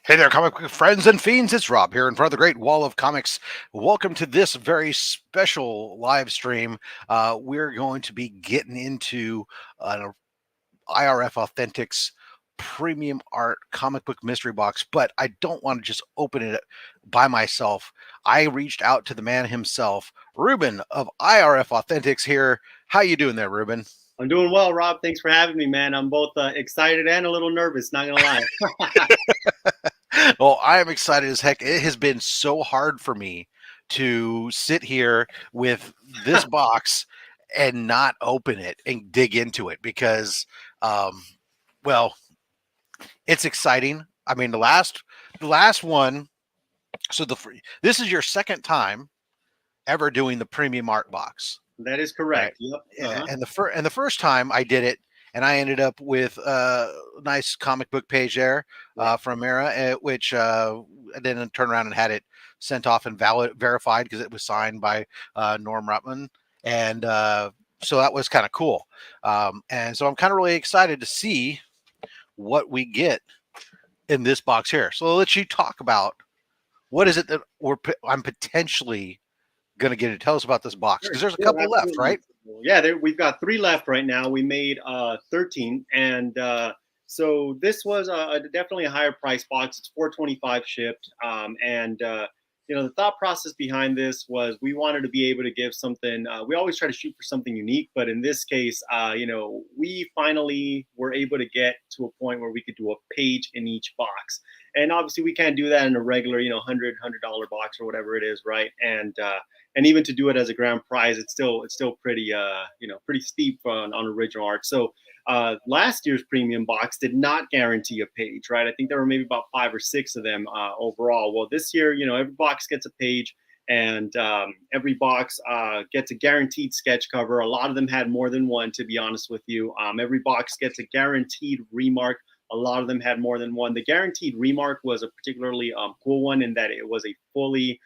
Hey there, comic book friends and fiends. It's Rob here in front of the Great Wall of Comics. Welcome to this very special live stream. We're going to be getting into an IRF Authentics premium art comic book mystery box, but I don't want to just open it by myself. I reached out to the man himself, Ruben of IRF Authentics here. How you doing there, Ruben? I'm doing well, Rob. Thanks for having me, man. I'm both excited and a little nervous, not gonna lie. Well, I am excited as heck. It has been so hard for me to sit here with this box and not open it and dig into it because, um, well, it's exciting. I mean, the last one. So this is your second time ever doing the premium art box. That is Right. correct. Yep. Yeah, and the first time I did it, and I ended up with a nice comic book page there Right. from Mara, which I then turned around and had it sent off and verified because it was signed by Norm Rutman, and so that was kind of cool. And so I'm kind of really excited to see what we get in this box here. So I'll let you talk about what is it that I'm potentially going to get. Tell us about this box Sure, because there's a sure, couple left, absolutely. right? Yeah, we've got three left right now. We made 13, and so this was definitely a higher price box. It's 425 shipped, and the thought process behind this was we wanted to be able to give something. We always try to shoot for something unique, but in this case, we finally were able to get to a point where we could do a page in each box. And obviously, we can't do that in a regular, $100 box or whatever it is, right? And even to do it as a grand prize, it's still pretty pretty steep on original art. So last year's premium box did not guarantee a page, right? I think there were maybe about 5 or 6 of them overall. Well, this year, every box gets a page, and every box gets a guaranteed sketch cover. A lot of them had more than one, to be honest with you. Every box gets a guaranteed remark. A lot of them had more than one. The guaranteed remark was a particularly cool one in that it was a fully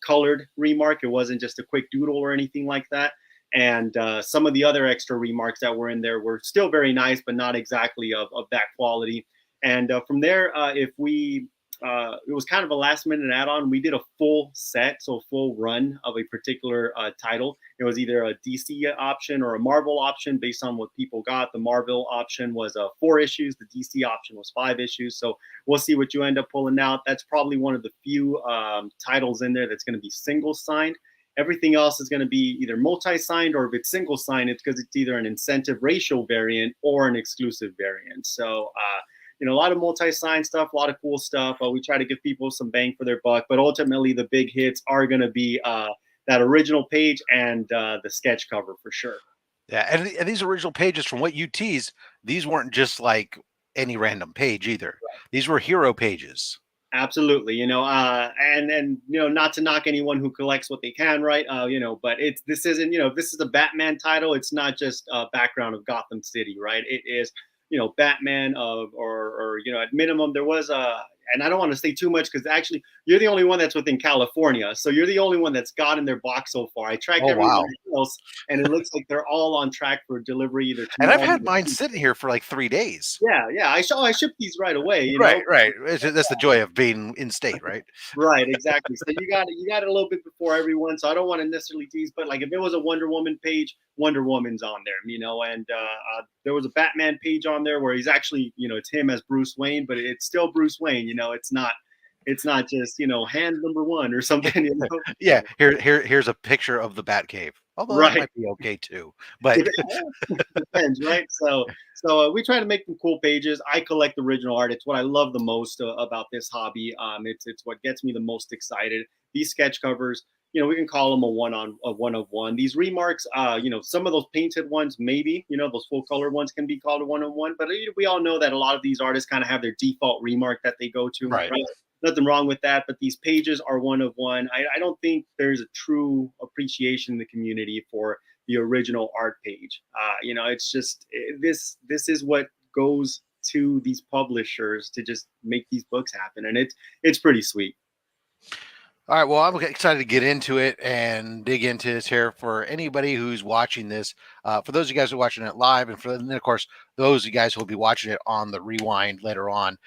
colored remark. It wasn't just a quick doodle or anything like that. And some of the other extra remarks that were in there were still very nice, but not exactly of that quality. And from there, if we it was kind of a last minute add-on. We did a full set, so full run of a particular title. It was either a DC option or a Marvel option based on what people got. The Marvel option was 4 issues. The DC option was 5 issues. So we'll see what you end up pulling out. That's probably one of the few titles in there that's going to be single signed. Everything else is going to be either multi-signed, or if it's single signed, it's because it's either an incentive ratio variant or an exclusive variant. So a lot of multi-sign stuff, a lot of cool stuff. We try to give people some bang for their buck, but ultimately the big hits are going to be that original page and the sketch cover for sure. Yeah, and these original pages, from what you tease, these weren't just like any random page either. These were hero pages. Absolutely, and not to knock anyone who collects what they can, right? But this isn't, this is a Batman title. It's not just a background of Gotham City, right? It is, Batman or at minimum there was a, and I don't want to say too much because actually you're the only one that's within California, so you're the only one that's gotten their box so far. I tracked Oh everyone wow! else, and it looks like they're all on track for delivery either And I've tomorrow. had mine sitting here for like 3 days. Yeah, I shipped these right away, Right, right. That's the joy of being in state, right? Right, exactly. So you got it a little bit before everyone. So I don't want to necessarily tease, but like if it was a Wonder Woman page, Wonder Woman's on there, and there was a Batman page on there where he's actually, it's him as Bruce Wayne, but it's still Bruce Wayne. It's not just hand number one or something. Yeah. Here's a picture of the Batcave. Although that Right. might be okay too. But Depends, right? So we try to make them cool pages. I collect original art. It's what I love the most about this hobby. It's what gets me the most excited. These sketch covers, we can call them a one of one. These remarks, some of those painted ones, maybe, those full color ones can be called a one of one. But we all know that a lot of these artists kind of have their default remark that they go to, right. right? Nothing wrong with that, but these pages are one of one. I don't think there's a true appreciation in the community for the original art page. It's just this is what goes to these publishers to just make these books happen, and it's pretty sweet. All right, well, I'm excited to get into it and dig into this here for anybody who's watching this. For those of you guys who are watching it live, and then of course those of you guys who will be watching it on the rewind later on,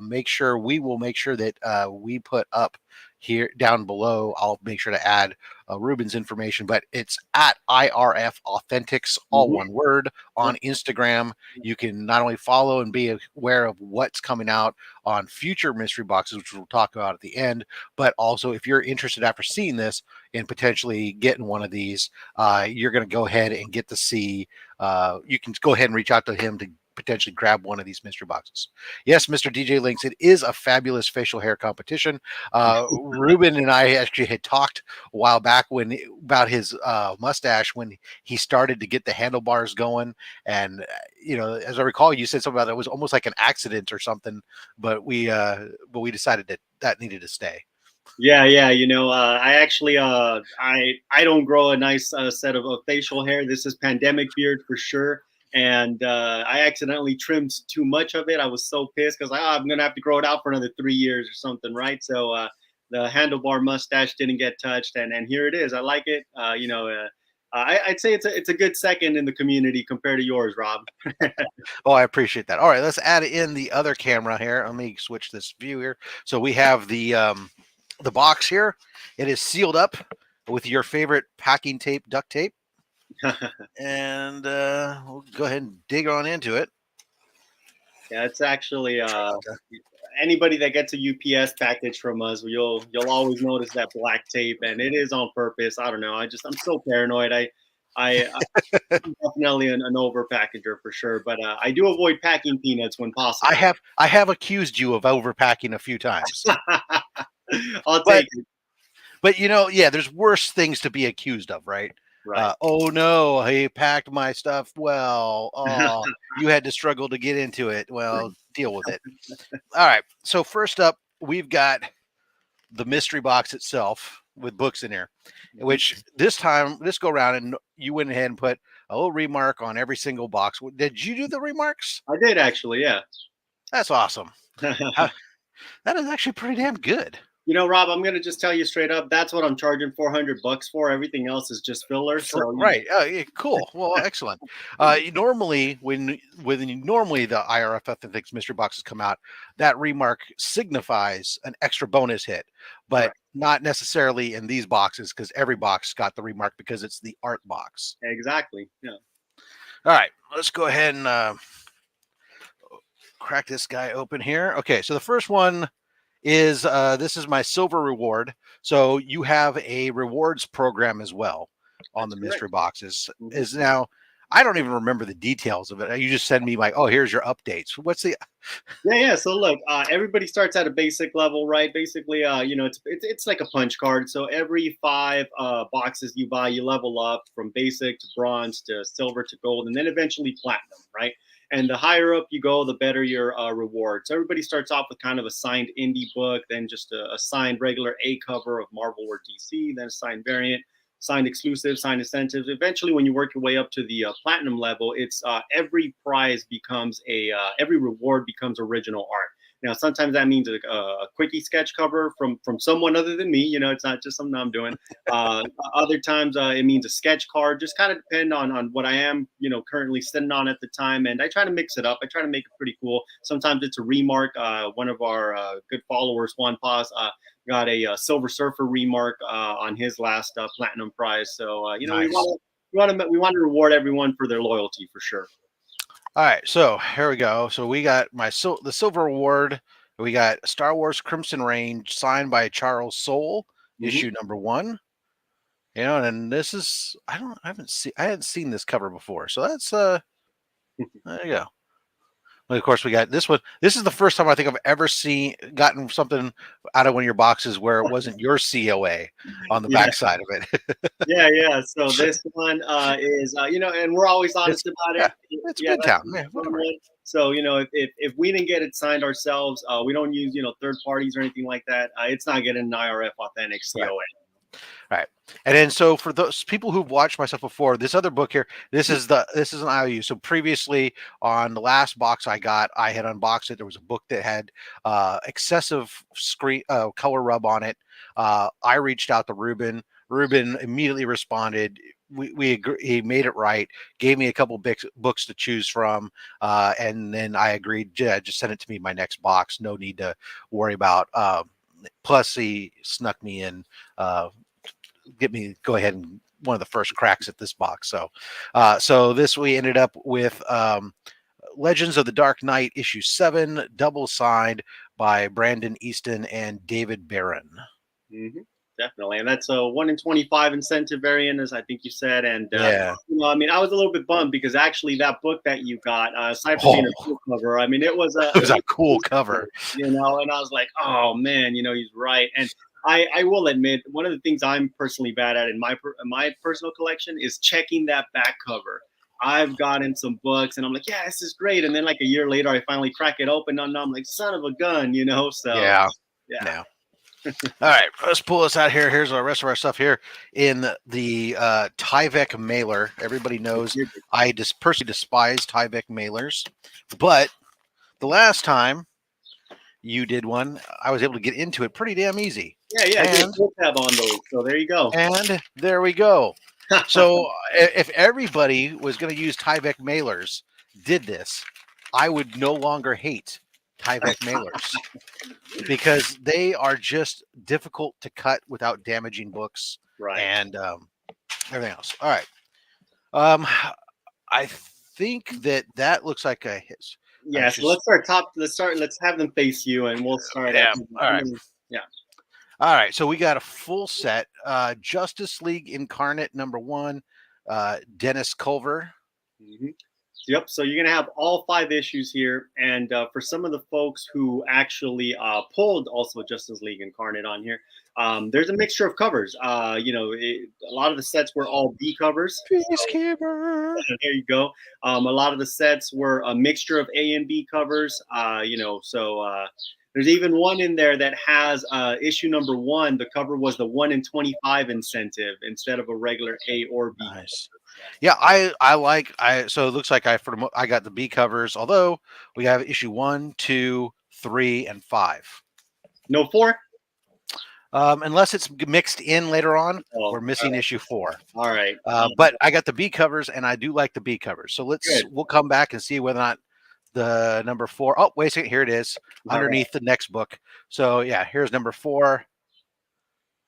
make sure that we put up here down below. I'll make sure to add Ruben's information, but it's at IRF Authentics, all Mhm. one word, on Instagram. You can not only follow and be aware of what's coming out on future mystery boxes, which we'll talk about at the end, but also if you're interested after seeing this in potentially getting one of these, you're going to go ahead and get to see. You can go ahead and reach out to him to potentially grab one of these mystery boxes. Yes, Mr. DJ Links, it is a fabulous facial hair competition. Ruben and I actually had talked a while back about his mustache when he started to get the handlebars going. And as I recall, you said something about it was almost like an accident or something, but we decided that needed to stay. Yeah, yeah. I actually, I don't grow a nice set of facial hair. This is pandemic beard for sure, and I accidentally trimmed too much of it. I was so pissed because I'm gonna have to grow it out for another 3 years or something, right? So the handlebar mustache didn't get touched, and here it is. I like it. I'd say it's a good second in the community compared to yours, Rob. Oh, I appreciate that. All right, let's add in the other camera here. Let me switch this view here. So we have the box here. It is sealed up with your favorite packing tape, duct tape, and we'll go ahead and dig on into it. Yeah, it's actually anybody that gets a UPS package from us, you'll always notice that black tape, and it is on purpose. I don't know. I'm so paranoid. I'm definitely an over packager for sure, but I do avoid packing peanuts when I possible. have I have accused you of overpacking a few times, I'll but take it. yeah, there's worse things to be accused of, right? Right. Oh no, he packed my stuff well. Oh, you had to struggle to get into it. Well, deal with it. All right. So first up, we've got the mystery box itself with books in here, Mhm. which this go around, and you went ahead and put a little remark on every single box. Did you do the remarks? I did actually, yeah. That's awesome. That is actually pretty damn good. Rob, I'm gonna just tell you straight up. That's what I'm charging $400 for. Everything else is just filler. So Right. Oh, yeah, cool. Well, excellent. Normally, normally the IRF Authentics mystery boxes come out, that remark signifies an extra bonus hit, but correct. not necessarily in these boxes because every box got the remark because it's the art box. Exactly. Yeah. All right, let's go ahead and crack this guy open here. Okay, so the first one is this is my silver reward. So you have a rewards program as well on That's the correct. mystery boxes. Mhm. Is now I don't even remember the details of it. You just send me like, oh, here's your updates. What's the Yeah, yeah. So look, everybody starts at a basic level, right? Basically, it's like a punch card. So every five boxes you buy, you level up from basic to bronze to silver to gold, and then eventually platinum, right? And the higher up you go, the better your reward. So everybody starts off with kind of a signed indie book, then just a signed regular A cover of Marvel or DC, then a signed variant, signed exclusive, signed incentives. Eventually, when you work your way up to the platinum level, it's every prize becomes every reward becomes original art. Now, sometimes that means a quickie sketch cover from someone other than me. It's not just something I'm doing. Other times, it means a sketch card. Just kind of depend on what I am, currently sitting on at the time, and I try to mix it up. I try to make it pretty cool. Sometimes it's a remark. One of our good followers, Juan Paz, got a Silver Surfer remark on his last platinum prize. So we nice? want to reward everyone for their loyalty for sure. All right, so here we go. So we got the silver award. We got Star Wars Crimson Reign signed by Charles Soule, Mm-hmm. issue number 1. And this is I hadn't seen this cover before. So that's there you go. And of course, we got this one. This is the first time I think I've ever gotten something out of one of your boxes where it wasn't your COA on the Yeah, back side of it. yeah, yeah. So this one is, and we're always It's honest about yeah, it. it's Yeah, that's Midtown. the Yeah, one whatever. one. So if we didn't get it signed ourselves, we don't use third parties or anything like that. It's not getting an IRF authentic Right. COA. Right. And then so for those people who've watched my stuff before, this other book here, this is an IOU. So previously on the last box I got, I had unboxed it. There was a book that had excessive screen color rub on it. I reached out to Ruben. Ruben immediately responded. We agree, he made it right, gave me a couple books to choose from, and then I agreed. Yeah, just send it to me my next box. No need to worry about. Plus, he snuck me in, get me go ahead and one of the first cracks at this box. So this we ended up with Legends of the Dark Knight issue 7, double signed by Brandon Easton and David Barron. Mm-hmm. Definitely, and that's a 1 in 25 incentive variant, as I think you said. And Yeah. I mean, I was a little bit bummed because actually that book that you got, aside from being a cool cover, I mean, it was it was a cool cover. And I was like, oh man, he's right. And I will admit, one of the things I'm personally bad at in my personal collection is checking that back cover. I've gotten some books, and I'm like, yeah, this is great. And then like a year later, I finally crack it open, and I'm like, son of a gun, So Yeah. yeah. All right, let's pull this out here. Here's the rest of our stuff here in the Tyvek mailer. Everybody knows I just personally despise Tyvek mailers, but the last time you did one, I was able to get into it pretty damn easy. Yeah, I did a full tab on those. So there you go. And there we go. So if everybody was going to use Tyvek mailers, did this, I would no longer hate Tyvek mailers because they are just difficult to cut without damaging books, right, and everything else. All right. I think that looks like a hit. Yeah, so let's start top. Let's have them face you, and we'll start. Yeah. All right. Yeah. All right. So we got a full set. Justice League Incarnate #1, Dennis Culver. Mm-hmm. Yep. So you're gonna have all 5 issues here, and for some of the folks who actually pulled also Justice League Incarnate on here, there's a mixture of covers. A lot of the sets were all B covers. Peacekeeper. So, there you go. A lot of the sets were a mixture of A and B covers. There's even one in there that has issue #1. The cover was the 1 in 25 incentive instead of a regular A or B. Nice. Yeah, so it looks like I got the B covers, although we have issue 1, 2, 3, and 5. No 4? Unless it's mixed in later on, we're missing issue 4. All right. But I got the B covers, and I do like the B covers. So we'll come back and see whether or not the #4. Oh, wait a second. Here it is underneath the next book. So yeah, here's #4.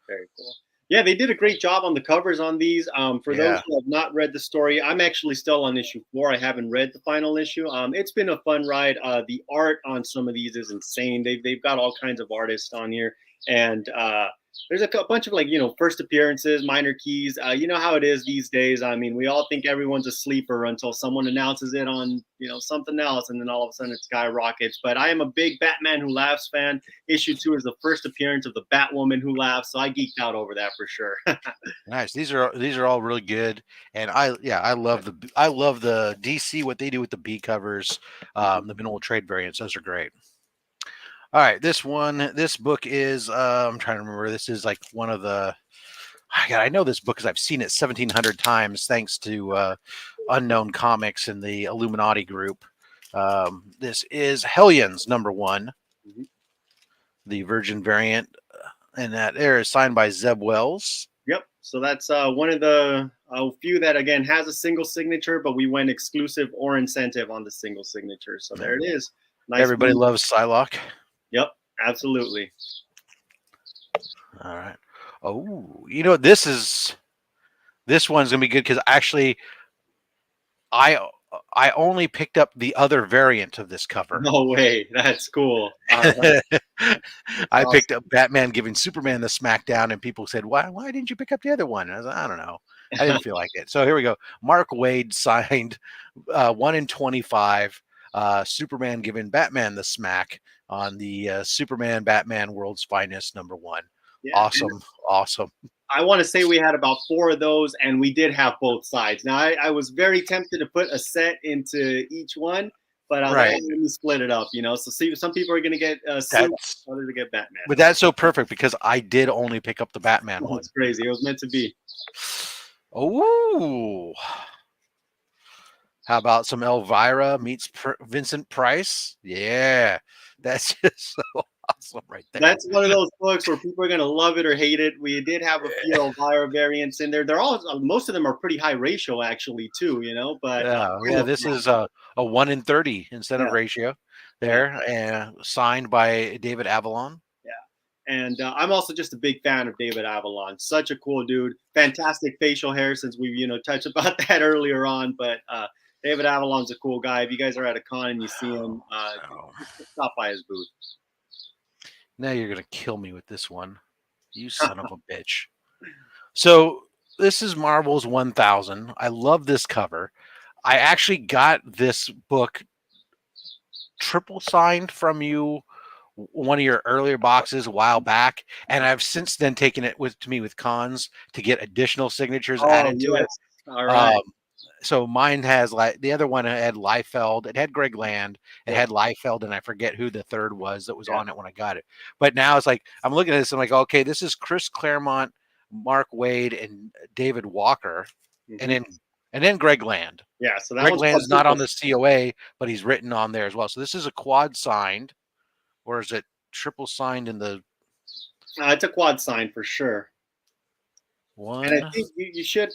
Very cool. Yeah, they did a great job on the covers on these. For those who have not read the story, I'm actually still on issue 4. I haven't read the final issue. It's been a fun ride. The art on some of these is insane. They've got all kinds of artists on here, and there's a bunch of first appearances, minor keys. You know how it is these days. I mean, we all think everyone's a sleeper until someone announces it on something else, and then all of a sudden it skyrockets. But I am a big Batman Who Laughs fan. Issue 2 is the first appearance of the Batwoman Who Laughs, so I geeked out over that for sure. Nice. These are all really good, and I love the DC, what they do with the B covers, the minimal trade variants. Those are great. All right, this book is I'm trying to remember. This is like one of the I know this book because I've seen it 1,700 times thanks to Unknown Comics and the Illuminati group. This is Hellions #1, the Virgin variant, and that there is signed by Zeb Wells. Yep. So that's one of the few that again has a single signature, but we went exclusive or incentive on the single signature. So there it is. Nice. Everybody loves Psylocke. Yep, absolutely. All right. Oh, this one's gonna be good because actually, I only picked up the other variant of this cover. No way, that's cool. I picked up Batman giving Superman the smackdown, and people said, "Why didn't you pick up the other one?" I was like, I don't know. I didn't feel like it. So here we go. Mark Waid signed 1 in 25. Superman giving Batman the smack on the Superman Batman World's Finest #1. Yeah, awesome. I want to say we had about 4 of those, and we did have both sides. Now I was very tempted to put a set into each one, but I was like, let me split it up, So see, some people are going to get others to get Batman. But that's so perfect because I did only pick up the Batman one. It's crazy. It was meant to be. Oh. How about some Elvira meets Vincent Price? Yeah, that's just so awesome right there. That's one of those books where people are gonna love it or hate it. We did have a few Elvira variants in there. They're all most of them are pretty high ratio actually too, you know. But Yeah. This is a 1 in 30 instead of yeah, ratio yeah, there, and signed by David Avalon. yeah. And I'm also just a big fan of David Avalon. Such a cool dude. Fantastic facial hair. Since we touched about that earlier on, but David Avalon's a cool guy. If you guys are at a con and you see him, Oh, stop by his booth. now you're gonna kill me with this one, you son of a bitch. So this is Marvel's 1000. I love this cover. I actually got this book triple signed from you, one of your earlier boxes a while back, and I've since then taken it to me with cons to get additional signatures Oh added to it. yes. All right. Um, so mine has, like, the other one had Liefeld, it had Greg Land, it Yeah. had Liefeld, and I forget who the third was that was Yeah. on it when I got it. But now it's like I'm looking at this, I'm like, okay, this is Chris Claremont, Mark Wade, and David Walker, and Mhm. then Greg Land. Yeah. So that Greg one's called Land's not on the COA, but he's written on there as well. So this is a quad signed, or is it triple signed in the It's a quad sign for sure. And I one? think you should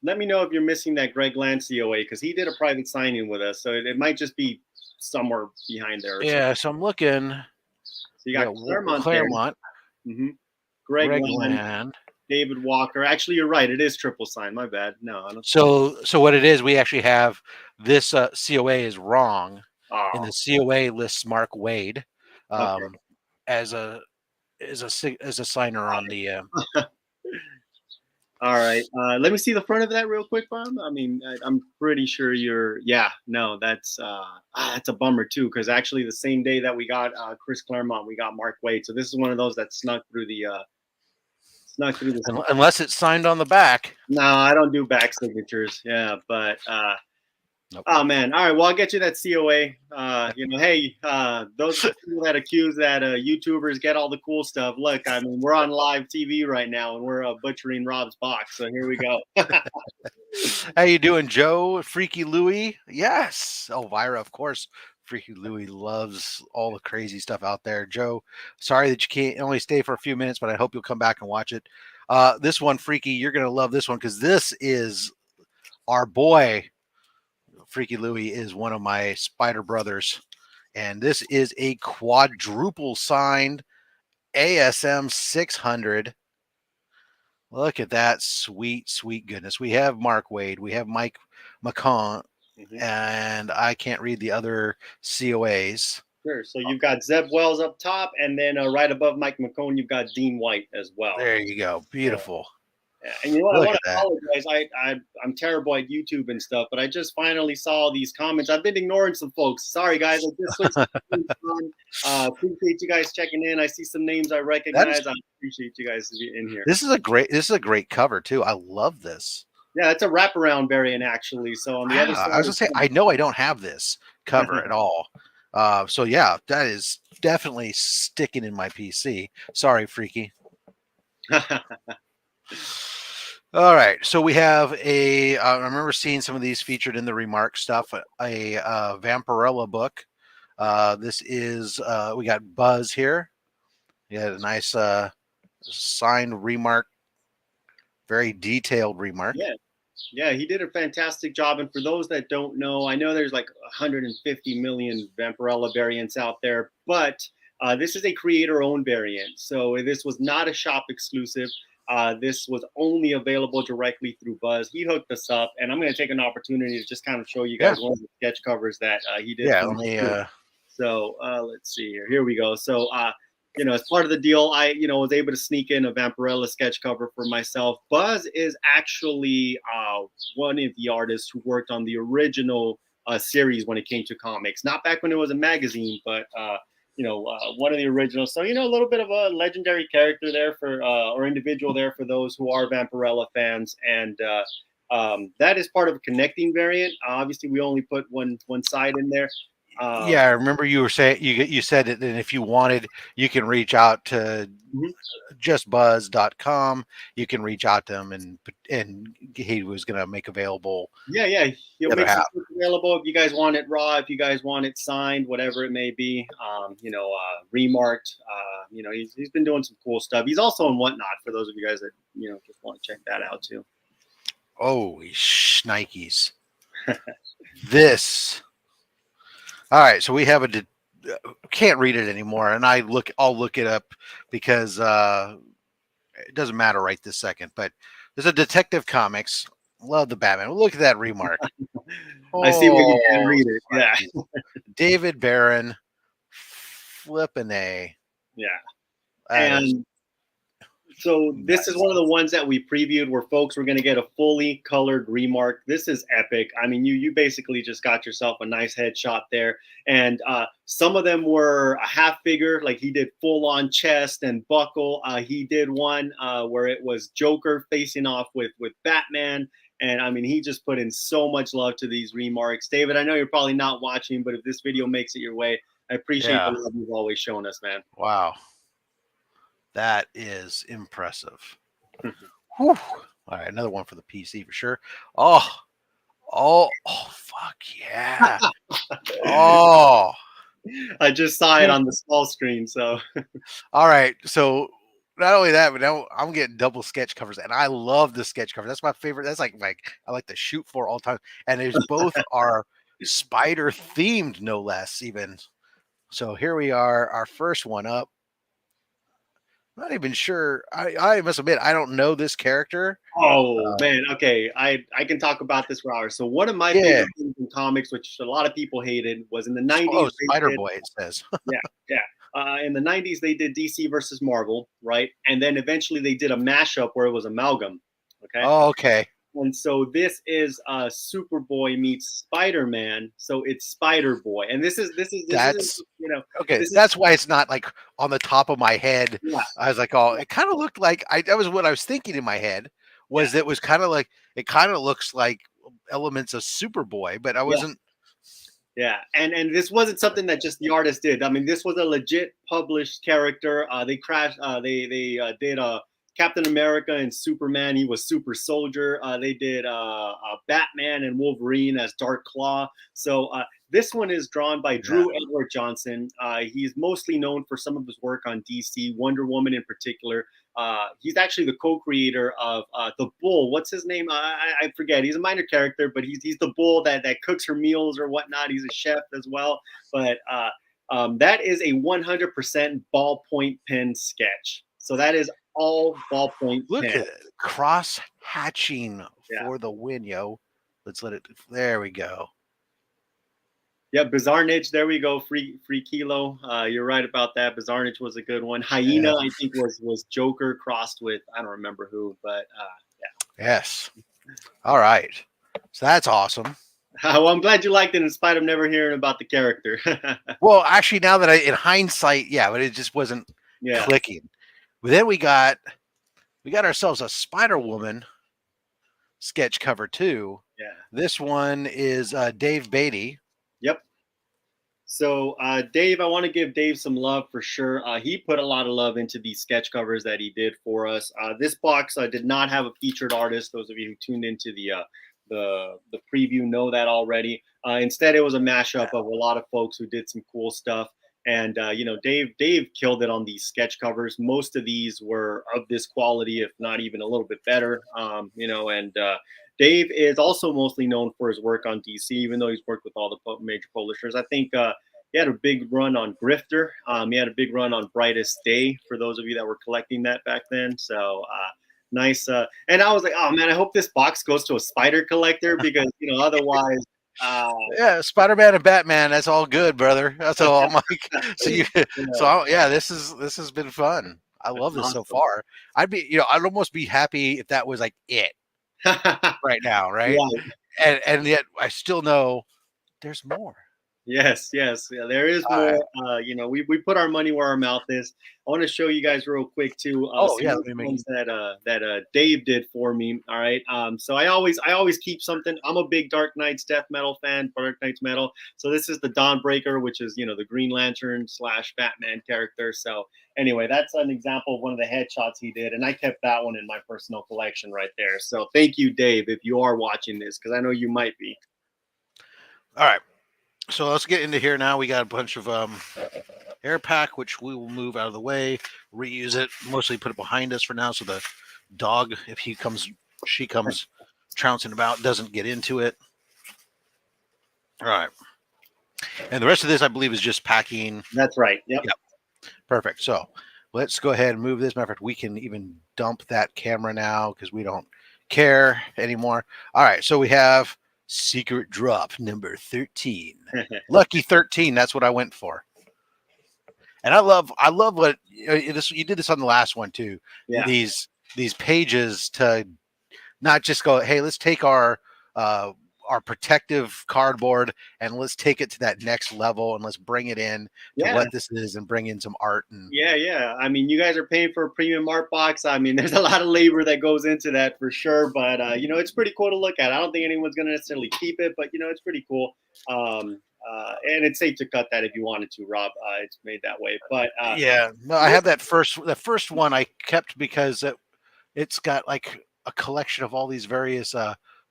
let me know if you're missing that Greg Land COA because he did a private signing with us. So it might just be somewhere behind there or something. Yeah, so I'm looking. So you We got got Claremont there. Claremont, hmm Greg Greg Land, Land. David Walker. Actually, you're right. It is triple sign. My bad. No, I don't. So what it is, we actually have this COA is wrong. In Oh, the COA lists Mark Wade okay. um, as a as a signer on the. All right. Let me see the front of that real quick, Bob. I mean, I'm pretty sure you're. Yeah. No, that's a bummer too, because actually the same day that we got Chris Claremont, we got Mark Wade. So this is one of those that snuck through the. Unless it's signed on the back. No, I don't do back signatures. Yeah, but Nope. oh man. All right. Well, I'll get you that COA. Hey, those people that accuse that YouTubers get all the cool stuff. Look, I mean, we're on live TV right now, and we're butchering Rob's box. So here we go. How you doing, Joe? Freaky Louie? Yes. Elvira, of course. Freaky Louie loves all the crazy stuff out there. Joe, sorry that you can't only stay for a few minutes, but I hope you'll come back and watch it. This one, Freaky, you're gonna love this one because this is our boy. Freaky Louie is one of my spider brothers, and this is a quadruple signed ASM 600. Look at that sweet, sweet goodness. We have Mark Wade, we have Mike McCon, and I can't read the other COAs. Sure. So you've got Zeb Wells up top, and then right above Mike McCone, you've got Dean White as well. There you go. Beautiful. Yeah. And you know what? Look I want at to that. apologize. I'm terrible at YouTube and stuff, but I just finally saw these comments. I've been ignoring some folks. Sorry, guys. I just switched appreciate you guys checking in. I see some names I recognize. I appreciate you guys in here. This is a great cover too. I love this. Yeah, it's a wraparound variant actually. So on the other side, I was gonna say, I know I don't have this cover at all. So yeah, that is definitely sticking in my PC. Sorry, Freaky. All right, so we have I remember seeing some of these featured in the remark stuff. A Vampirella book. This is we got Buzz here. He had a nice signed remark, very detailed remark. Yeah. Yeah, he did a fantastic job. And for those that don't know, I know there's like 150 million Vampirella variants out there, but this is a creator-owned variant. So this was not a shop exclusive. This was only available directly through Buzz. He hooked us up, and I'm going to take an opportunity to just kind of show you guys one of the sketch covers that he did. Yeah, let me. So let's see here. Here we go. So as part of the deal, I was able to sneak in a Vampirella sketch cover for myself. Buzz is actually one of the artists who worked on the original series when it came to comics. Not back when it was a magazine, but one of the originals. So a little bit of a legendary character there for or individual there for those who are Vampirella fans, and that is part of a connecting variant. Obviously, we only put one side in there. Yeah, I remember you were saying you said that if you wanted, you can reach out to Mhm. justbuzz.com. You can reach out to him, and he was going to make available Yeah, he'll the other make some half. stuff available if you guys want it raw, if you guys want it signed, whatever it may be. Remarked. He's been doing some cool stuff. He's also on Whatnot for those of you guys that just want to check that out too. Oh, shnikes! This. All right, so we have can't read it anymore, and I'll look it up because it doesn't matter right this second. But there's a Detective Comics. Love the Batman. Look at that remark. I see where you can Oh, read it. Yeah, David Barron, flipping A. yeah. That is And so this is nuts. one of the ones that we previewed where folks were going to get a fully colored remark. This is epic. I mean, you basically just got yourself a nice headshot there. And some of them were a half figure, like he did full on chest and buckle. He did one where it was Joker facing off with Batman. And I mean, he just put in so much love to these remarks. David, I know you're probably not watching, but if this video makes it your way, I appreciate the Yeah. love you've always shown us, man. Wow. That is impressive. Whew. All right, another one for the PC for sure. Oh, fuck yeah. Oh, I just saw it on the small screen, so all right. So not only that, but now I'm getting double sketch covers, and I love the sketch cover. That's my favorite. That's like I like to shoot for all the time. And there's both are spider themed, no less. Even so, here we are, our first one up. Not even sure. I must admit, I don't know this character. oh man, okay. I can talk about this for hours. So one of my Yeah. favorite things in comics, which a lot of people hated, was in the Oh, '90s. Spider They did, Boy. It says. yeah, yeah. In the '90s, they did DC versus Marvel, right? And then eventually they did a mashup where it was amalgam. Okay. Oh, okay. And so this is Superboy meets Spider-Man. So it's Spider-Boy, and this is That's okay. this is That's why it's not like on the top of my head. yeah, I was like, oh, it kind of looked like that was what I was thinking in my head. yeah, Was it was kind of like it kind of looks like elements of Superboy, but I yeah. wasn't. Yeah, and this wasn't something that just the artist did. I mean, this was a legit published character. They crashed. They did Captain America and Superman. He was Super Soldier. They did Batman and Wolverine as Dark Claw. So this one is drawn by Yeah. Drew Edward Johnson. He's mostly known for some of his work on DC, Wonder Woman in particular. He's actually the co-creator of the Bull. What's his name? I forget. He's a minor character, but he's the Bull that cooks her meals or whatnot. He's a chef as well. But that is a 100% ballpoint pen sketch. So that is all ballpoint Look pen. at it. Cross hatching Yeah. for the win, yo. Let's let it. There we go. Yeah, Bizarnage. There we go. Free kilo. You're right about that. Bizarnage was a good one. Hyena, Yeah. I think, was Joker crossed with I don't remember who, but yeah. Yes. All right. So that's awesome. Well, I'm glad you liked it in spite of never hearing about the character. Well, actually, now that in hindsight, yeah, but it just wasn't Yeah. clicking. But then we got ourselves a Spider Woman sketch cover too. Yeah. This one is Dave Beatty. Yep. So, Dave, I want to give Dave some love for sure. He put a lot of love into these sketch covers that he did for us. This box did not have a featured artist. Those of you who tuned into the preview know that already. Instead, it was a mashup of a lot of folks who did some cool stuff. And Dave killed it on these sketch covers. Most of these were of this quality, if not even a little bit better. Dave is also mostly known for his work on DC, even though he's worked with all the major publishers. I think he had a big run on Grifter. He had a big run on Brightest Day, for those of you that were collecting that back then. So nice. And I was like, oh man, I hope this box goes to a spider collector because otherwise. Yeah, Spider-Man and Batman. That's all good, brother. That's all I'm like. This has been fun. I love this so far. I'd almost be happy if that was like it right now, right? Right. And yet I still know there's more. Yes, yes. Yeah, there is All right. more. We put our money where our mouth is. I want to show you guys real quick too. Oh Some yeah, of let the me make. ones that Dave did for me. All right. So I always keep something. I'm a big Dark Knight's death metal fan. Dark Knight's metal. So this is the Dawnbreaker, which is the Green Lantern / Batman character. So anyway, that's an example of one of the headshots he did, and I kept that one in my personal collection right there. So thank you, Dave, if you are watching this, because I know you might be. All right. So let's get into here now. We got a bunch of air pack, which we will move out of the way, reuse it, mostly put it behind us for now, so the dog, if she comes trouncing about, doesn't get into it. All right. And the rest of this, I believe, is just packing. That's right. Yep. Yep. Perfect. So let's go ahead and move this. Matter of fact, we can even dump that camera now because we don't care anymore. All right. So we have secret drop number 13. Lucky 13. That's what I went for. And I love what you did this on the last one too. Yeah. These pages to not just go, hey, let's take uh, our protective cardboard and let's take it to that next level and let's bring it in to Yeah. what this is and bring in some art and Yeah. I mean, you guys are paying for a premium art box. I mean, there's a lot of labor that goes into that for sure. But it's pretty cool to look at. I don't think anyone's going to necessarily keep it, but it's pretty cool. And it's safe to cut that if you wanted to, Rob. It's made that way. But yeah. No, I have the first one I kept because it's got like a collection of all these various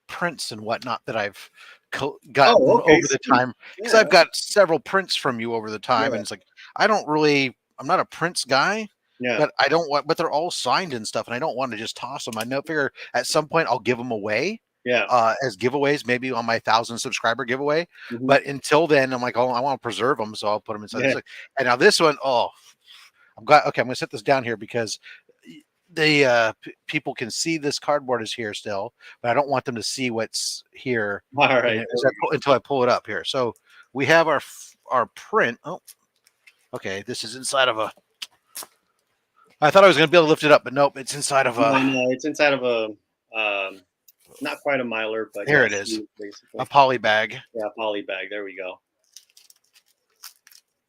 prints and whatnot that I've gotten oh, okay, over the sweet. time because Yeah, I've got several prints from you over the time, yeah, and it's like I'm not a prints guy, yeah, but I don't want, but they're all signed and stuff, and I don't want to just toss them. I know figure at some point I'll give them away yeah. as giveaways, maybe on my 1,000 subscriber giveaway. Hmm. But until then, I'm like, oh, I want to preserve them, so I'll put them inside Yeah, this. And now this one, oh, okay. I'm going to set this down here because the people can see this cardboard is here still, but I don't want them to see what's here all right. There we until I pull it up here. So we have our print. Oh, okay. This is inside of a. I thought I was going to be able to lift it up, but nope. It's inside of go. a. No, it's inside of a not quite a miler, but Here yeah, it is, sleeve, basically. a poly bag. Yeah, poly bag. There we go.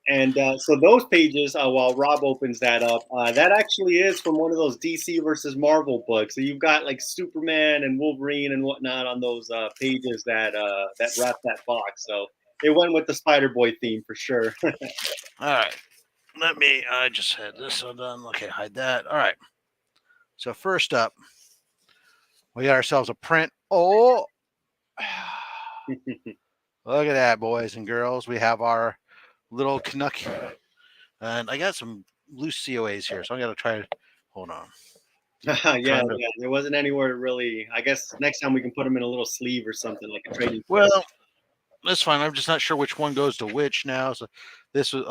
And so those pages, while Rob opens that up, that actually is from one of those DC versus Marvel books. So you've got like Superman and Wolverine and whatnot on those pages that wrap that box. So it went with the Spider Boy theme for sure. All right. Let me. I just had this undone. Okay, hide that. All right. So first up, we got ourselves a print. Oh, look at that, boys and girls. We have our little Canuck, and I got some loose COAs here, so I'm gonna try to hold on. Yeah, Trying to there wasn't anywhere to really. I guess next time we can put them in a little sleeve or something like a trading card. well, that's fine. I'm just not sure which one goes to which now. So this was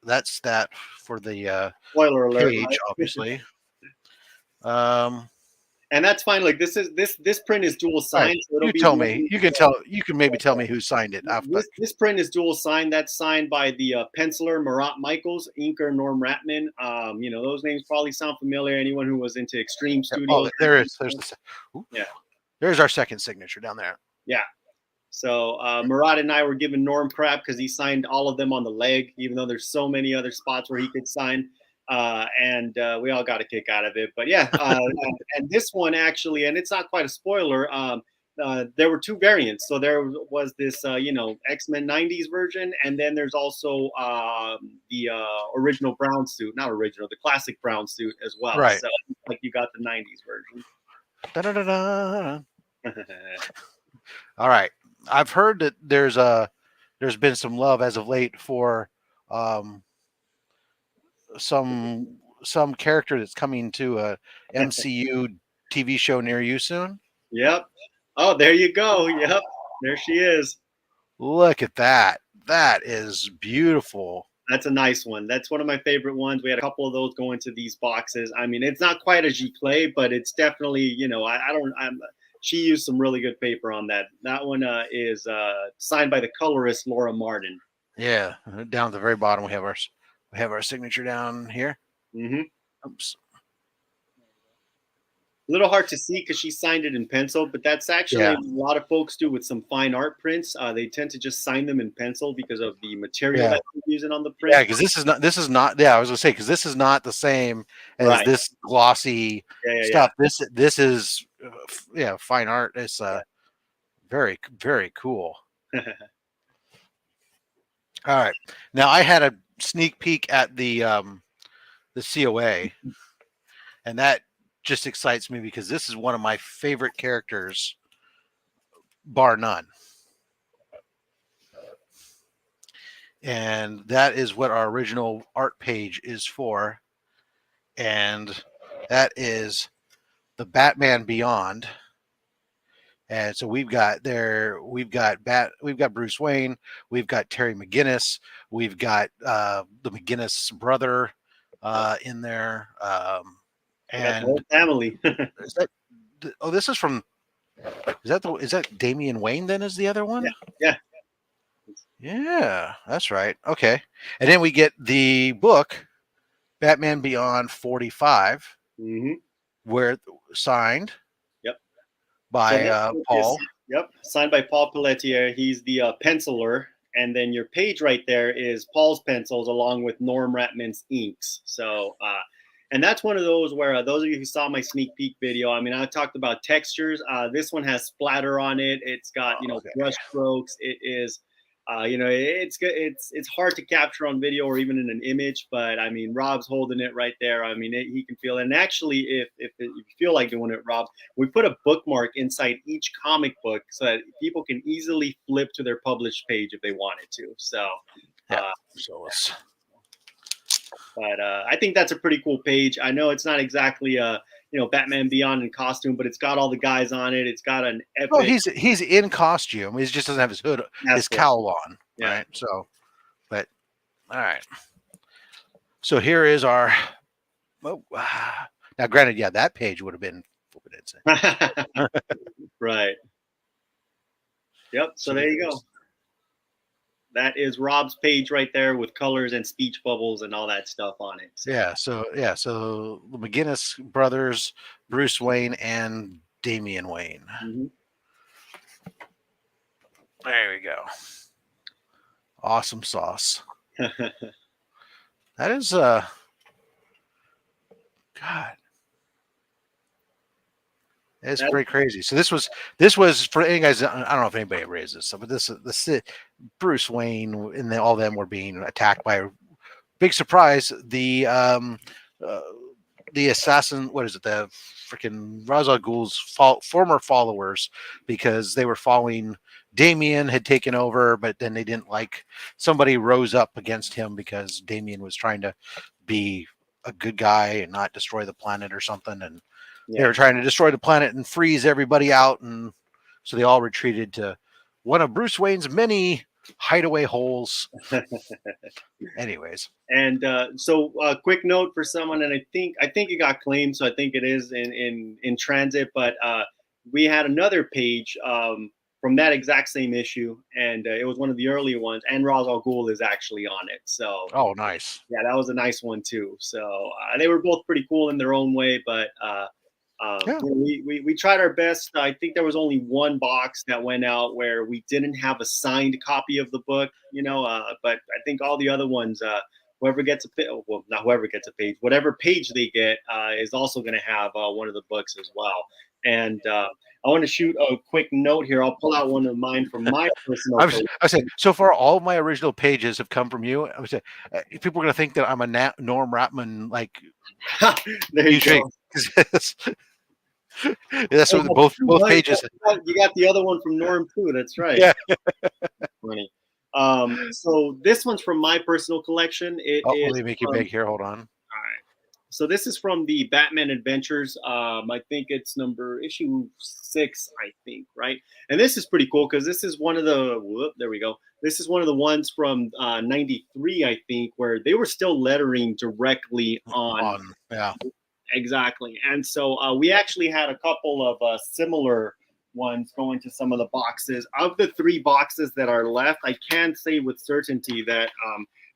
that's that for the Spoiler alert! page, obviously. Um, And that's fine. Like this print is dual all right, signed, so it'll you be tell me. really. You can maybe tell me who signed it. But This print is dual signed. That's signed by the penciler Marat Michaels, inker Norm Ratman. Those names probably sound familiar. Anyone who was into Extreme oh, Studios. there is. Ooh, Yeah, there's our second signature down there. yeah. So Marat and I were giving Norm crap because he signed all of them on the leg, even though there's so many other spots where he could sign. And we all got a kick out of it. But yeah, and this one actually, and it's not quite a spoiler. There were two variants. So there was this, X-Men '90s version, and then there's also the original brown suit, not original, the classic brown suit as well. Right. So like you got the '90s version. Da-da-da-da. All right. I've heard that there's been some love as of late for um, some character that's coming to a MCU TV show near you soon. Yep. Oh, there you go. Yep. There she is. Look at that. That is beautiful. That's a nice one. That's one of my favorite ones. We had a couple of those go into these boxes. I mean, it's not quite a Giclée, but it's definitely, she used some really good paper on that. That one is signed by the colorist Laura Martin. Yeah, down at the very bottom we have our signature down here. Mm-hmm. Oops. little hard to see because she signed it in pencil, but that's actually a lot of folks do with some fine art prints. They tend to just sign them in pencil because of the material that they're using on the print. Yeah, because this is not. Yeah, I was gonna say because this is not the same as Right. this glossy stuff. This is fine art. It's very very cool. All right, now I had a sneak peek at the COA, and that just excites me because this is one of my favorite characters, bar none. And that is what our original art page is for. And that is the Batman Beyond. And so we've got Bruce Wayne, we've got Terry McGinnis, we've got the McGinnis brother in there. And the whole family. Is that, this is from, is that Damian Wayne then is the other one? Yeah. Yeah, that's right. Okay. And then we get the book, Batman Beyond 45, where signed by Paul. Signed by Paul Pelletier. He's the penciler. And then your page right there is Paul's pencils along with Norm Ratman's inks. So, and that's one of those where those of you who saw my sneak peek video, I mean, I talked about textures. This one has splatter on it. It's got, brush strokes. It is, it's good. It's hard to capture on video or even in an image, but I mean, Rob's holding it right there. I mean, he can feel it. And actually, if you feel like doing it, Rob, we put a bookmark inside each comic book so that people can easily flip to their published page if they wanted to. So, but I think that's a pretty cool page. I know it's not exactly Batman Beyond in costume, but it's got all the guys on it. It's got an epic. Oh, he's in costume. He just doesn't have his hood, his cowl on. Yeah. Right. So, but all right. So here is our. Oh, now, granted, that page would have been right. Yep. So there you go. That is Rob's page right there with colors and speech bubbles and all that stuff on it. So. So the McGinnis brothers, Bruce Wayne and Damian Wayne. There we go. Awesome sauce. That is God. It's pretty crazy. So this was for any guys. I don't know if anybody raised this, but this Bruce Wayne and all them were being attacked by a big surprise. The assassin, what is it? The freaking Ra's al Ghul's former followers, because they were following. Damian had taken over, but then they didn't like. Somebody rose up against him because Damian was trying to be a good guy and not destroy the planet or something, and they were trying to destroy the planet and freeze everybody out, and so they all retreated to one of Bruce Wayne's many hideaway holes. Anyways, and so a quick note for someone, and I think it got claimed, so I think it is in transit. But we had another page from that exact same issue, and it was one of the earlier ones, and Ra's al Ghul is actually on it. So, oh, nice. Yeah, that was a nice one too. So they were both pretty cool in their own way, but. We tried our best. I think there was only one box that went out where we didn't have a signed copy of the book, but I think all the other ones, whoever gets not whoever gets a page, whatever page they get is also going to have one of the books as well. And I want to shoot a quick note here. I'll pull out one of mine from my personal. I was saying, so far all of my original pages have come from you. I was saying, people are going to think that I'm a Norm Ratman there you go. That's what both pages. You got the other one from Norm too. That's right. Yeah. Funny. So this one's from my personal collection. Let me make you big here. Hold on. All right. So this is from the Batman Adventures. I think it's issue 6, I think, right? And this is pretty cool because this is one of the. There we go. This is one of the ones from '93, I think, where they were still lettering directly on. Yeah. Exactly. And so we actually had a couple of similar ones going to some of the boxes. Of the 3 boxes that are left, I can say with certainty that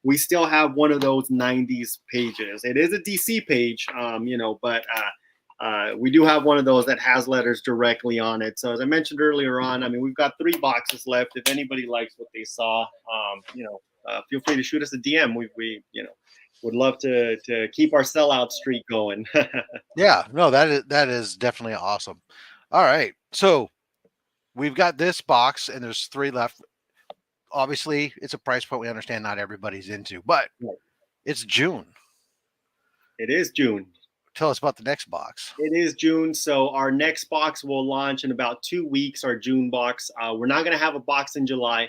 we still have one of those 90s pages. It is a DC page, but we do have one of those that has letters directly on it. So as I mentioned earlier on, I mean, we've got 3 boxes left. If anybody likes what they saw, feel free to shoot us a DM. We would love to keep our sellout streak going. Yeah, no, that is definitely awesome. All right, so we've got this box, and there's 3 left. Obviously, it's a price point we understand not everybody's into, but it's June. It is June. Tell us about the next box. It is June, so our next box will launch in about 2 weeks. Our June box. We're not going to have a box in July.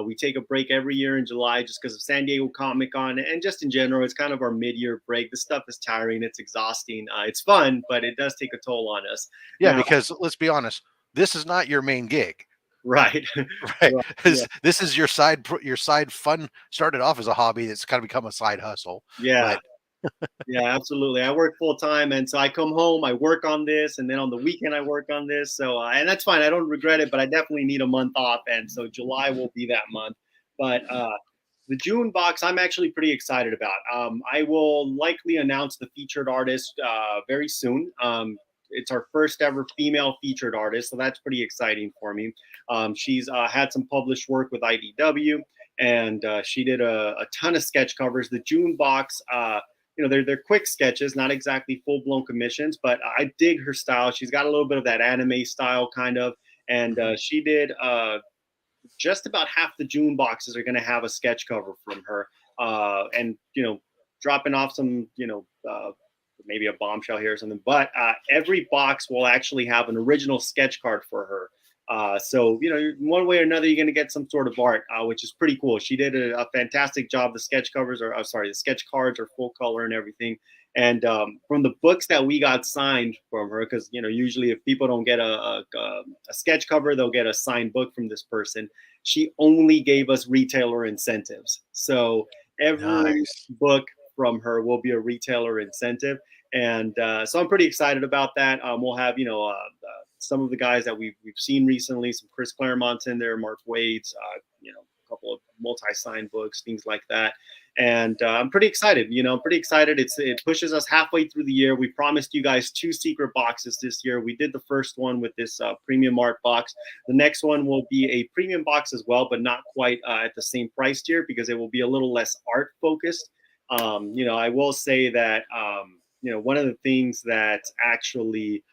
We take a break every year in July just because of San Diego Comic Con, and just in general, it's kind of our mid-year break. The stuff is tiring, it's exhausting. It's fun, but it does take a toll on us. Yeah, Now, because let's be honest, this is not your main gig, right, right? right, This is your side fun. Started off as a hobby, it's kind of become a side hustle. yeah. But Yeah, absolutely. I work full time, and so I come home, I work on this, and then on the weekend I work on this. So, and that's fine. I don't regret it, but I definitely need a month off, and so July will be that month. But the June box, I'm actually pretty excited about. I will likely announce the featured artist very soon. It's our first ever female featured artist, so that's pretty exciting for me. She's had some published work with IDW, and she did a ton of sketch covers. The June box. They're quick sketches, not exactly full blown commissions, but I dig her style. She's got a little bit of that anime style, kind of, and she did just about half the June boxes are going to have a sketch cover from her, and dropping off some, maybe a bombshell here or something. But every box will actually have an original sketch card for her. So, one way or another, you're going to get some sort of art, which is pretty cool. She did a fantastic job. The sketch covers are, the sketch cards are full color and everything. And from the books that we got signed from her, because, usually if people don't get a sketch cover, they'll get a signed book from this person. She only gave us retailer incentives. So every nice. book from her will be a retailer incentive. And so I'm pretty excited about that. We'll have, some of the guys that we've seen recently, some Chris Claremont's in there, Mark Wade's, a couple of multi-signed books, things like that. And I'm pretty excited. I'm pretty excited. It pushes us halfway through the year. We promised you guys 2 secret boxes this year. We did the first one with this premium art box. The next one will be a premium box as well, but not quite at the same price tier because it will be a little less art focused. I will say that one of the things that actually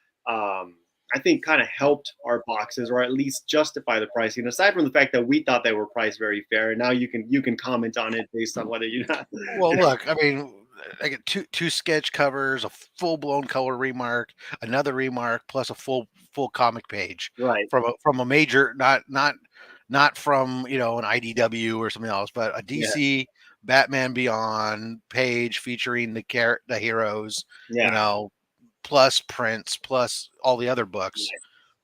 I think kind of helped our boxes, or at least justify the pricing. Aside from the fact that we thought they were priced very fair, and now you can comment on it based on whether you're not. Well, look, I mean, I get two sketch covers, a full blown color remark, another remark, plus a full comic page Right. from a major, not from an IDW or something else, but a Yeah. DC Batman Beyond page featuring the heroes, Yeah. plus prints, plus all the other books.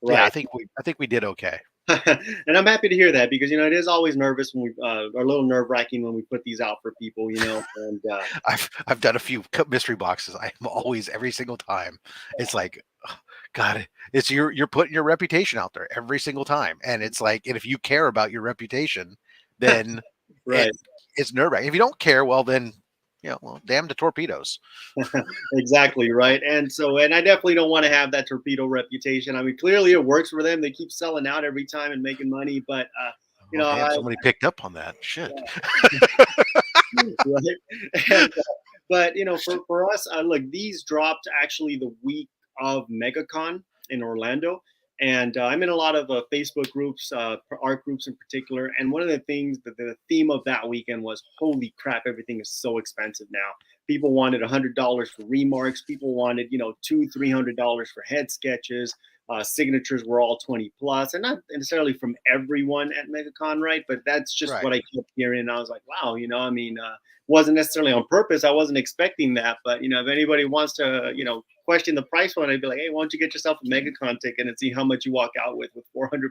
Yeah, Right. I think we did okay. And I'm happy to hear that because it is always nervous when we are a little nerve wracking when we put these out for people, and I've done a few mystery boxes. I am always every single time. It's like, oh, God, it's you're putting your reputation out there every single time, and it's like, and if you care about your reputation, then right. it's nerve wracking. If you don't care, well then, well, damn the torpedoes. Exactly, right. And I definitely don't want to have that torpedo reputation. I mean, clearly it works for them. They keep selling out every time and making money, but Oh, damn, somebody picked up on that. Shit. Right. And, but for us, look, these dropped actually the week of MegaCon in Orlando, and I'm in a lot of Facebook groups, art groups in particular. And one of the things that the theme of that weekend was, holy crap, everything is so expensive now. People wanted $100 for remarks. People wanted $200-300 for head sketches. Signatures were all 20 plus, and not necessarily from everyone at MegaCon, right? But that's just Right. what I kept hearing. And I was like, wow, wasn't necessarily on purpose. I wasn't expecting that. But, if anybody wants to, question the price one, I'd be like, hey, why don't you get yourself a MegaCon ticket and see how much you walk out with $400,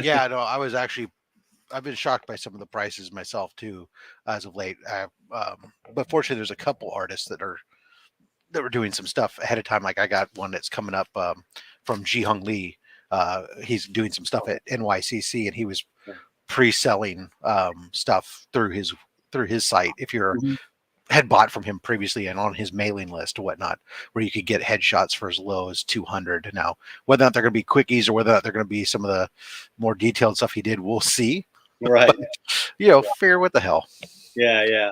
Yeah, no, I've been shocked by some of the prices myself too, as of late. But fortunately, there's a couple artists that were doing some stuff ahead of time. Like I got one that's coming up from Ji Hung Lee. He's doing some stuff at NYCC, and he was pre-selling stuff through his site. If you're had bought from him previously and on his mailing list or whatnot, where you could get headshots for as low as 200. Now, whether or not they're going to be quickies or whether or not they're going to be some of the more detailed stuff he did, we'll see. Right. But fair what the hell. Yeah, yeah.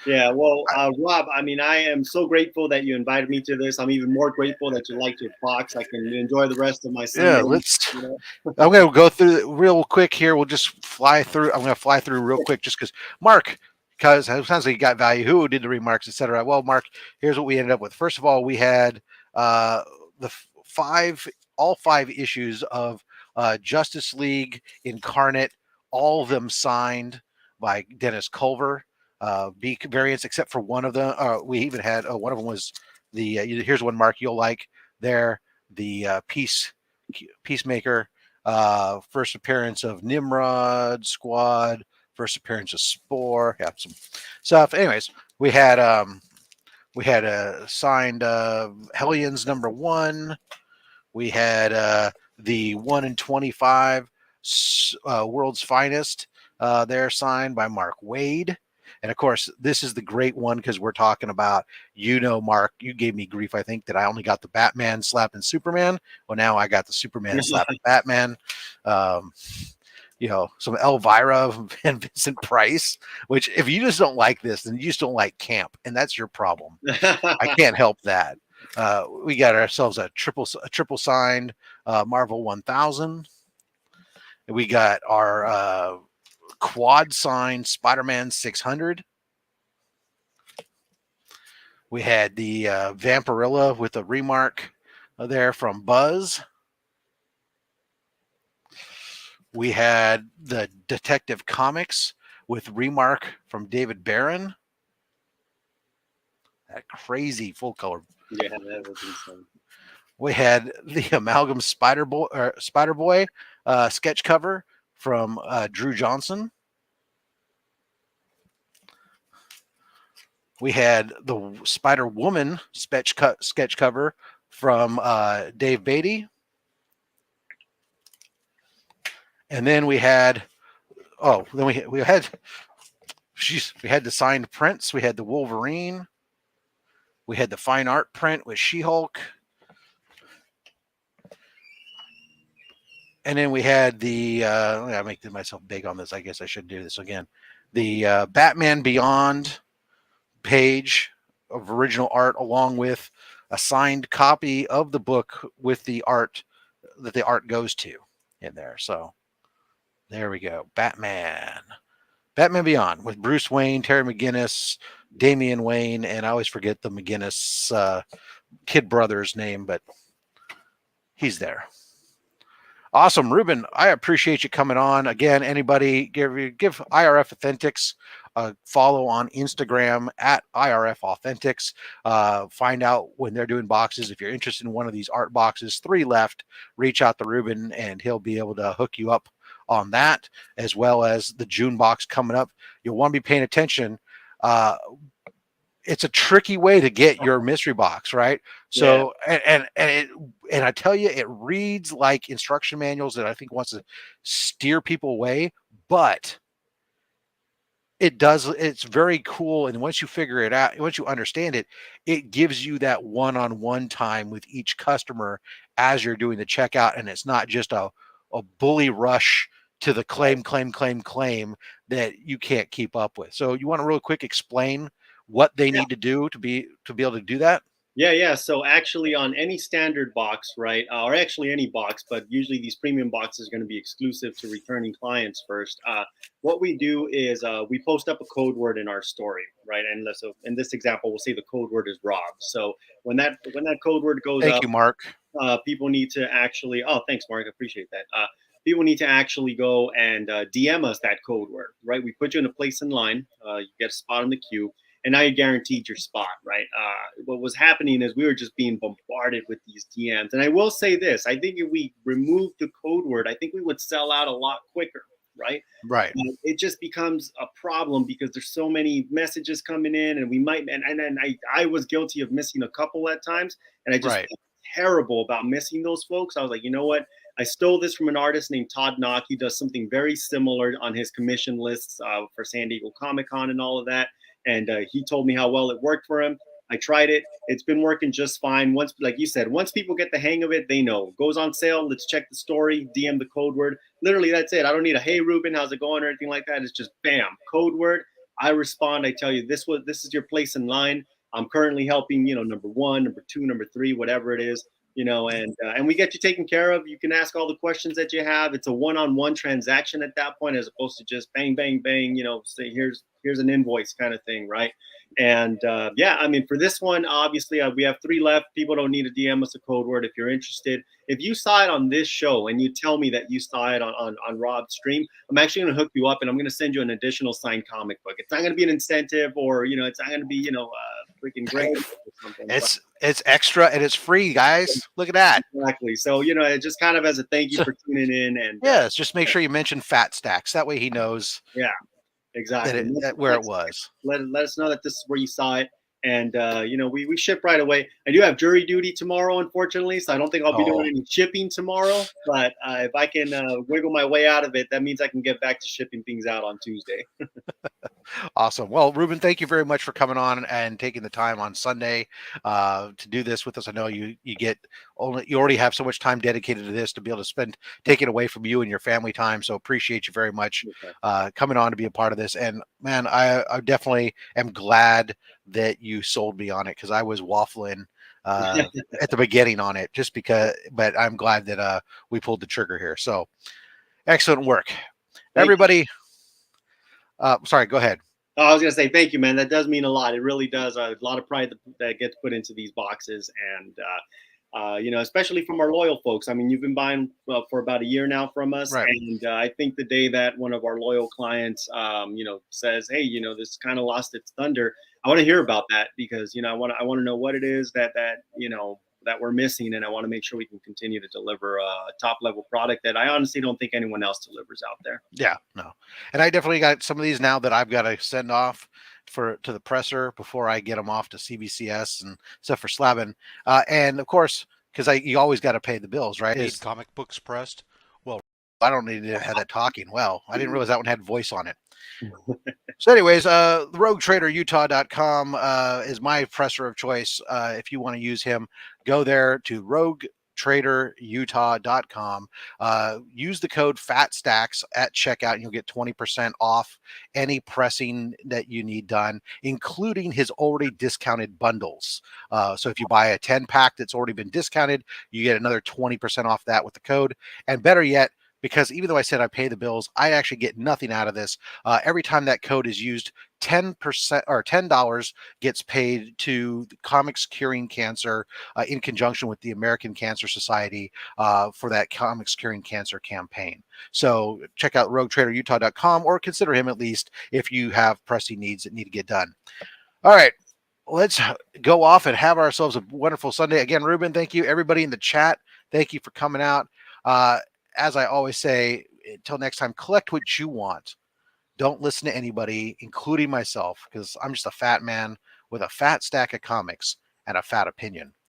Yeah, well, Rob, I mean, I am so grateful that you invited me to this. I'm even more grateful that you liked your box. I can enjoy the rest of my Yeah, Sunday. You know? I'm going to go through real quick here. We'll just fly through. I'm going to fly through real quick just Mark, because it sounds like you got value. Who did the remarks, etc. Well, Mark, here's what we ended up with. First of all, we had the all five issues of Justice League Incarnate, all of them signed by Dennis Culver. B variants, except for one of them. We even had one of them was the here's one, Mark, you'll like there, the Peacemaker, first appearance of Nimrod Squad, first appearance of Spore, yeah, some stuff. Anyways, we had signed Hellions #1. We had the 1 in 25 World's Finest there, signed by Mark Wade. And of course, this is the great one because we're talking about, Mark, you gave me grief, I think, that I only got the Batman slapping Superman. Well, now I got the Superman slapping Batman. Some Elvira and Vincent Price, which if you just don't like this, then you just don't like camp. And that's your problem. I can't help that. We got ourselves a triple signed Marvel 1000. We got our quad signed Spider-Man 600. We had the Vampirilla with a remark there from Buzz. We had the Detective Comics with remark from David Barron. That crazy full color. Yeah, that was insane. We had the Amalgam Spider Boy sketch cover from Drew Johnson. We had the Spider Woman sketch cover from Dave Beatty. And then we had we had the signed prints. We had the Wolverine. We had the fine art print with She-Hulk. And then we had the I make myself big on this. I guess I should do this again. The Batman Beyond page of original art, along with a signed copy of the book with the art that the art goes to in there. So there we go. Batman Beyond with Bruce Wayne, Terry McGinnis, Damian Wayne, and I always forget the McGinnis kid brother's name, but he's there. Awesome, Ruben. I appreciate you coming on again. Anybody give IRF Authentics a follow on Instagram at IRFAuthentics. Find out when they're doing boxes. If you're interested in one of these art boxes, 3 left, reach out to Ruben and he'll be able to hook you up on that, as well as the June box coming up. You'll want to be paying attention. It's a tricky way to get your mystery box, right? So, yeah. and I tell you, it reads like instruction manuals that I think wants to steer people away, but it does. It's very cool. And once you figure it out, once you understand it, it gives you that one-on-one time with each customer as you're doing the checkout. And it's not just a bully rush to the claim that you can't keep up with. So you want to real quick explain what they need to do to be able to do that? Yeah. So actually on any standard box, right, or actually any box, but usually these premium boxes are going to be exclusive to returning clients first. What we do is we post up a code word in our story, right? And so in this example, we'll say the code word is Rob. So when that code word goes up, thank you, Mark. People need to actually, thanks, Mark, I appreciate that. People need to actually go and DM us that code word, right? We put you in a place in line, you get a spot in the queue, and now you're guaranteed your spot, right? What was happening is we were just being bombarded with these DMs. And I will say this, I think if we removed the code word, I think we would sell out a lot quicker, right? Right. It just becomes a problem because there's so many messages coming in, and we might, and I was guilty of missing a couple at times, and I just felt terrible about missing those folks. I was like, you know what? I stole this from an artist named Todd Knock. He does something very similar on his commission lists for San Diego Comic-Con and all of that. and he told me how well it worked for him. I tried it. It's been working just fine. Once, like you said, once people get the hang of it, they know. It goes on sale. Let's check the story. DM the code word. Literally, that's it. I don't need a "Hey Ruben, how's it going?" or anything like that. It's just bam, code word. I respond. I tell you this is your place in line. I'm currently helping, number one, number two, number three, whatever it is, and we get you taken care of. You can ask all the questions that you have. It's a one-on-one transaction at that point, as opposed to just bang, bang, bang. Say here's an invoice kind of thing, right? And yeah, I mean, for this one, obviously, we have 3 left. People don't need to DM us a code word if you're interested. If you saw it on this show and you tell me that you saw it on Rob's stream, I'm actually going to hook you up and I'm going to send you an additional signed comic book. It's not going to be an incentive, or it's not going to be freaking great or something. It's extra and it's free, guys. Look at that. Exactly. So just kind of as a thank you for tuning in, and yes, just make sure you mention FatStax. That way he knows. Yeah. Exactly. Where it was. Let us know that this is where you saw it. And, we ship right away. I do have jury duty tomorrow, unfortunately, so I don't think I'll be doing any shipping tomorrow. But if I can wiggle my way out of it, that means I can get back to shipping things out on Tuesday. Awesome. Well, Ruben, thank you very much for coming on and taking the time on Sunday to do this with us. I know you already have so much time dedicated to this to be able to take it away from you and your family time. So appreciate you very much coming on to be a part of this. And man, I definitely am glad that you sold me on it, because I was waffling at the beginning on it but I'm glad that we pulled the trigger here. So excellent work. Everybody. Sorry, go ahead. Oh, I was going to say, thank you, man. That does mean a lot. It really does. A lot of pride that gets put into these boxes. And, especially from our loyal folks. I mean, you've been buying for about a year now from us. Right. And I think the day that one of our loyal clients, says, hey, this kind of lost its thunder, I want to hear about that, because, I want to know what it is that we're missing. And I want to make sure we can continue to deliver a top level product that I honestly don't think anyone else delivers out there. Yeah, no. And I definitely got some of these now that I've got to send off to the presser before I get them off to CBCS and stuff for slabbing. And of course, because you always got to pay the bills, right? Need comic books pressed? Well, I don't need to have that talking. Well, I didn't realize that one had voice on it. So anyways, roguetraderutah.com is my presser of choice. If you want to use him, go there to roguetraderutah.com. Use the code FatStax at checkout and you'll get 20% off any pressing that you need done, including his already discounted bundles. So if you buy a 10-pack that's already been discounted, you get another 20% off that with the code. And better yet, because even though I said I pay the bills, I actually get nothing out of this. Every time that code is used, 10% or $10 gets paid to Comics Curing Cancer in conjunction with the American Cancer Society for that Comics Curing Cancer campaign. So check out roguetraderutah.com, or consider him at least if you have pressing needs that need to get done. All right. Let's go off and have ourselves a wonderful Sunday. Again, Ruben, thank you. Everybody in the chat, thank you for coming out. As I always say, until next time, collect what you want. Don't listen to anybody, including myself, because I'm just a fat man with a fat stack of comics and a fat opinion.